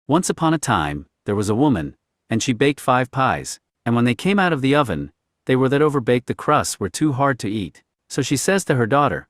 Once upon a time, there was a woman, and she baked 5 pies, and when they came out of the oven, they were that overbaked the crusts were too hard to eat. So she says to her daughter,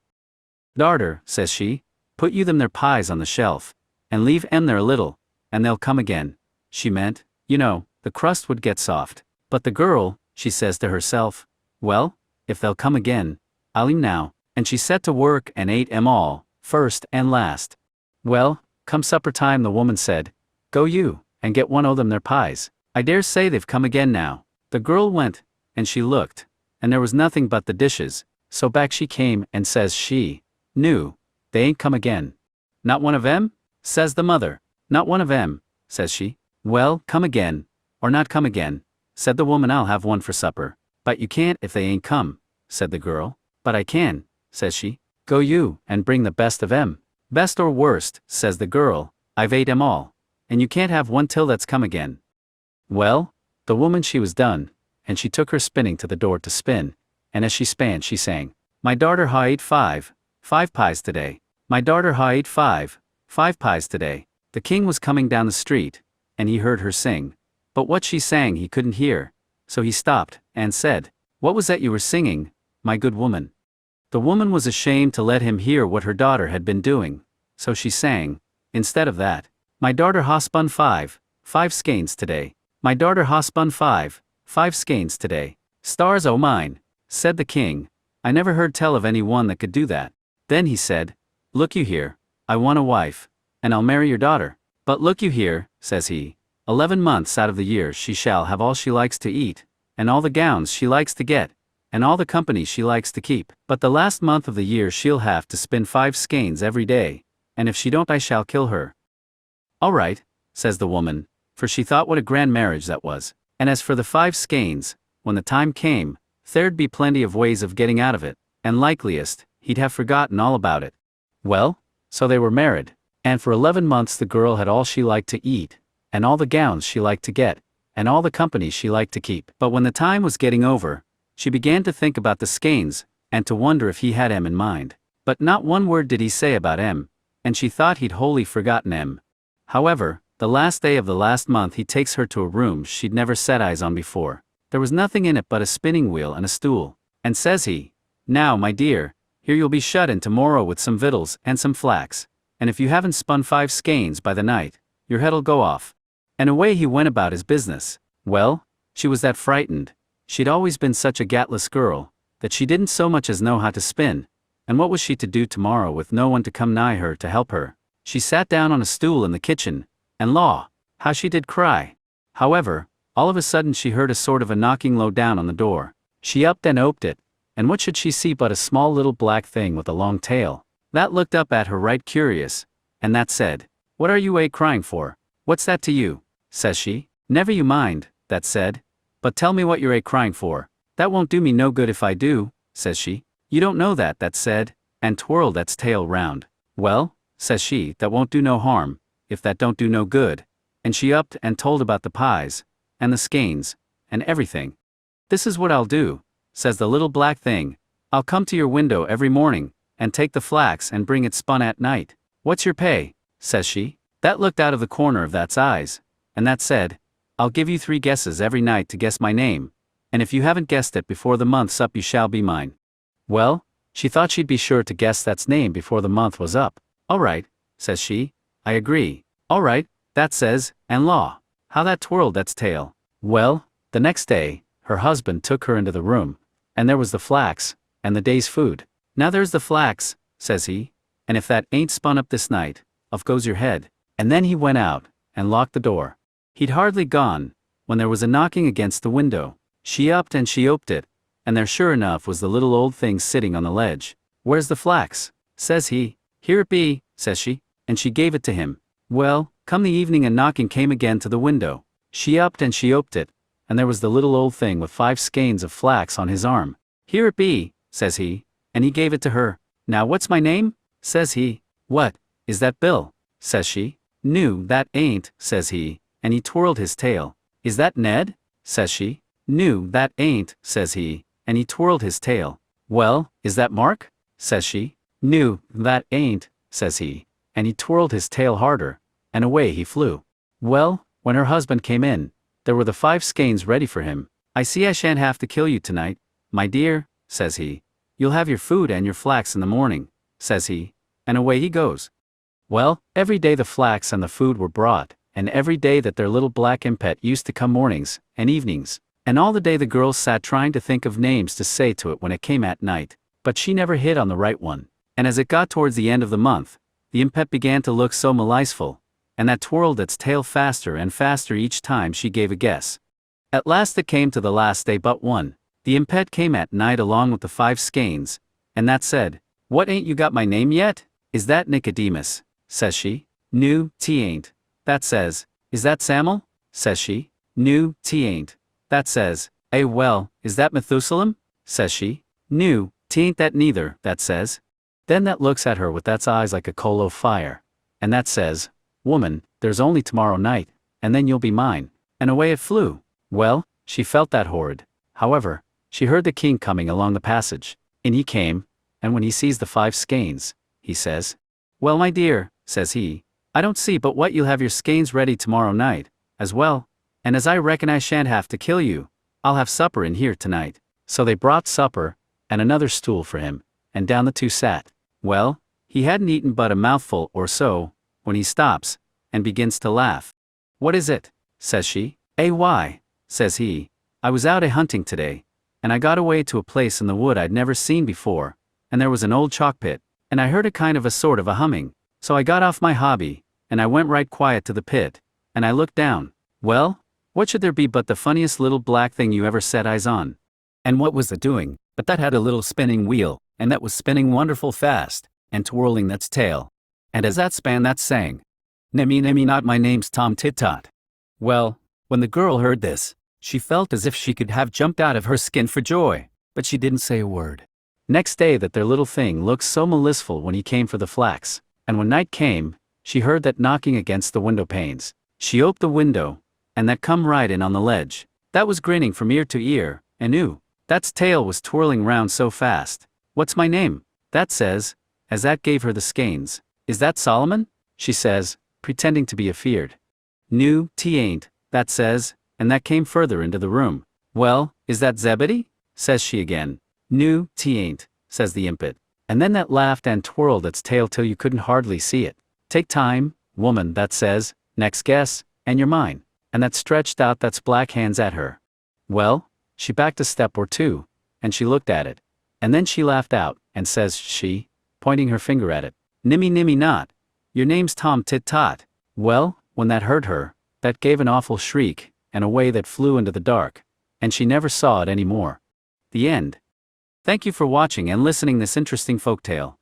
"Daughter," says she, "put you them their pies on the shelf, and leave 'em there a little, and they'll come again." She meant, the crust would get soft. But the girl, she says to herself, "Well, if they'll come again, I'll eat now," and she set to work and ate 'em all, first and last. Well, come supper time the woman said, "Go you, and get one o' them their pies. I dare say they've come again now." The girl went, and she looked, and there was nothing but the dishes, so back she came and says she, "No, they ain't come again." "Not one of 'em?" says the mother. "Not one of 'em," says she. "Well, come again, or not come again," said the woman. "I'll have one for supper." "But you can't if they ain't come," said the girl. "But I can," says she. "Go you, and bring the best of 'em." "Best or worst," says the girl, "I've ate 'em all, and you can't have one till that's come again." Well, the woman she was done, and she took her spinning to the door to spin, and as she span she sang, "My daughter ha ate 5 pies today. My daughter ha ate 5 pies today." The king was coming down the street, and he heard her sing, but what she sang he couldn't hear, so he stopped, and said, "What was that you were singing, my good woman?" The woman was ashamed to let him hear what her daughter had been doing, so she sang, instead of that, "My daughter ha spun 5 skeins today. My daughter ha spun 5 skeins today." "Stars o' mine," said the king, "I never heard tell of any one that could do that." Then he said, "Look you here, I want a wife, and I'll marry your daughter. But look you here," says he, 11 months out of the year she shall have all she likes to eat, and all the gowns she likes to get, and all the company she likes to keep. But the last month of the year she'll have to spin 5 skeins every day, and if she don't I shall kill her." "All right," says the woman, for she thought what a grand marriage that was. And as for the 5 skeins, when the time came, there'd be plenty of ways of getting out of it, and likeliest, he'd have forgotten all about it. Well, so they were married, and for 11 months the girl had all she liked to eat, and all the gowns she liked to get, and all the company she liked to keep. But when the time was getting over, she began to think about the skeins, and to wonder if he had 'em in mind. But not one word did he say about 'em, and she thought he'd wholly forgotten 'em. However, the last day of the last month he takes her to a room she'd never set eyes on before. There was nothing in it but a spinning wheel and a stool, and says he, "Now, my dear, here you'll be shut in tomorrow with some victuals and some flax, and if you haven't spun 5 skeins by the night, your head'll go off." And away he went about his business. Well, she was that frightened, she'd always been such a gatless girl, that she didn't so much as know how to spin, and what was she to do tomorrow with no one to come nigh her to help her? She sat down on a stool in the kitchen, and law, how she did cry. However, all of a sudden she heard a sort of a knocking low down on the door. She upped and oped it, and what should she see but a small little black thing with a long tail. That looked up at her right curious, and that said, "What are you crying for? What's that to you?" says she. "Never you mind," that said, "but tell me what you're crying for." "That won't do me no good if I do," says she. "You don't know that," that said, and twirled that's tail round. "Well," says she, "that won't do no harm, if that don't do no good," and she upped and told about the pies, and the skeins, and everything. "This is what I'll do," says the little black thing, "I'll come to your window every morning, and take the flax and bring it spun at night." "What's your pay?" says she. That looked out of the corner of that's eyes, and that said, "I'll give you 3 guesses every night to guess my name, and if you haven't guessed it before the month's up you shall be mine." Well, she thought she'd be sure to guess that's name before the month was up. "All right," says she, "I agree." "All right," that says, and law, how that twirled that's tail. Well, the next day, her husband took her into the room, and there was the flax, and the day's food. "Now there's the flax," says he, "and if that ain't spun up this night, off goes your head." And then he went out, and locked the door. He'd hardly gone, when there was a knocking against the window. She upped and she oped it, and there sure enough was the little old thing sitting on the ledge. "Where's the flax?" says he. "Here it be," says she, and she gave it to him. Well, come the evening a knocking came again to the window. She upped and she oped it, and there was the little old thing with 5 skeins of flax on his arm. "Here it be," says he, and he gave it to her. "Now what's my name?" says he. "What, is that Bill?" says she. "No, that ain't," says he, and he twirled his tail. "Is that Ned?" says she. "No, that ain't," says he, and he twirled his tail. "Well, is that Mark?" says she. "No, that ain't," says he, and he twirled his tail harder, and away he flew. Well, when her husband came in, there were the 5 skeins ready for him. I see I shan't have to kill you tonight, my dear, says he. You'll have your food and your flax in the morning, says he, and away he goes. Well, every day the flax and the food were brought, and every day that their little black impet used to come mornings and evenings, and all the day the girls sat trying to think of names to say to it when it came at night, but she never hit on the right one. And as it got towards the end of the month, the impet began to look so maliceful, and that twirled its tail faster and faster each time she gave a guess. At last it came to the last day but one. The impet came at night along with the 5 skeins, and that said, "What, ain't you got my name yet? Is that Nicodemus?" says she. "No, t ain't." That says, "Is that Samuel?" says she. "No, t ain't." That says, well, is that Methusalem?" says she. "No, t ain't that neither," that says. Then that looks at her with that's eyes like a coal o' fire, and that says, "Woman, there's only tomorrow night, and then you'll be mine," and away it flew. Well, she felt that horrid. However, she heard the king coming along the passage. In he came, and when he sees the 5 skeins, he says, "Well, my dear," says he, "I don't see but what you'll have your skeins ready tomorrow night, as well, and as I reckon I shan't have to kill you, I'll have supper in here tonight." So they brought supper, and another stool for him, and down the 2 sat. Well, he hadn't eaten but a mouthful or so, when he stops, and begins to laugh. "What is it?" says she. Why," says he, "I was out hunting today, and I got away to a place in the wood I'd never seen before, and there was an old chalk pit, and I heard a kind of a sort of a humming, so I got off my hobby, and I went right quiet to the pit, and I looked down. Well, what should there be but the funniest little black thing you ever set eyes on? And what was it doing, but that had a little spinning wheel, and that was spinning wonderful fast, and twirling that's tail. And as that span that sang, 'Nimmy nimmy not, my name's Tom Tit Tot.' Well, when the girl heard this, she felt as if she could have jumped out of her skin for joy, but she didn't say a word. Next day that their little thing looked so maliceful when he came for the flax, and when night came, she heard that knocking against the window panes. She opened the window, and that come right in on the ledge. That was grinning from ear to ear, and that's tail was twirling round so fast. "What's my name?" that says, as that gave her the skeins. "Is that Solomon?" she says, pretending to be afeard. "No, t ain't," that says, and that came further into the room. "Well, is that Zebedee?" says she again. "No, t ain't," says the impet, and then that laughed and twirled its tail till you couldn't hardly see it. "Take time, woman," that says, "next guess, and you're mine," and that stretched out that's black hands at her. Well, she backed a step or two, and she looked at it, and then she laughed out, and says she, pointing her finger at it, "Nimmy nimmy not, your name's Tom Tit Tot." Well, when that heard her, that gave an awful shriek, and away that flew into the dark, and she never saw it any more. The end. Thank you for watching and listening this interesting folktale.